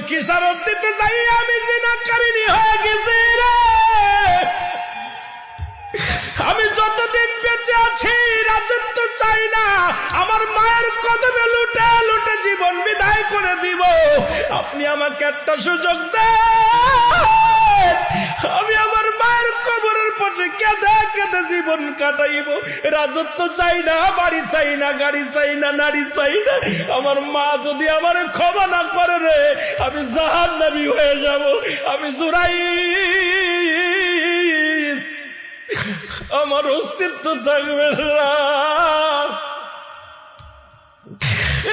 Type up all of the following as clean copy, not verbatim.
খিসারত দিতে যাই আমি জিনাকারিনী হয়ে গেছি রে। আমি যতদিন বেঁচে আছি রাজত্ব চাই না, আমার মায়ের কদমে লুটে লুটে জীবন বিদায় করে দিব। আপনি আমাকে একটা সুযোগ দেন, আমি আমার মায়ের কবরের পাশে কেঁদে কেঁদে জীবন কাটাইব। রাজত্ব চাই না, বাড়ি চাই না, গাড়ি চাই না, নারী চাই না। আমার মা যদি আমার ক্ষমা না করে রে, আমি জাহান্নামী হয়ে যাব। আমি জুরাইস, আমার অস্তিত্ব থাকবে না।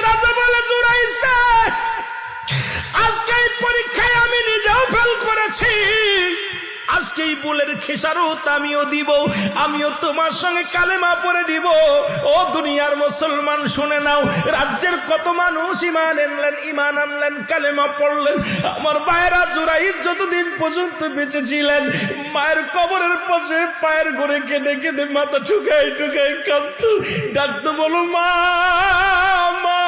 রাজা বলে, জুরাইস আজকে এই পরীক্ষায় আমি নিজেও ফেল করেছি, আজকে এই বুলের খেসারত আমিও দিব, আমিও তোমার সঙ্গে কালেমা পড়ে দিব। ও দুনিয়ার মুসলমান শুনে নাও, রাজ্যের কত মানুষ ইমান আনলেন, কালেমা পড়লেন। আমার ভাইয়েরা জুরাইস যতদিন পর্যন্ত বেঁচে ছিলেন, মায়ের কবরের পাশে পায়ের ঘরে কেঁদে কেঁদে মাথা ঠুকাই ঠুকাই কাঁদতো, ডাকতো, বলো মা মা।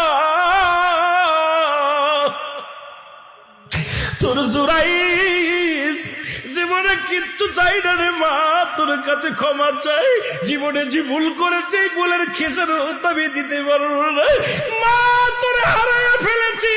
তোর জুরাইস জীবনে কিচ্ছু চাই না রে মা, তোর কাছে ক্ষমা চাই। জীবনে যে ভুল করেছে এই ভুলের খেসারত আমি দিতে পারবো না মা, তোরে হারাইয়া ফেলেছি।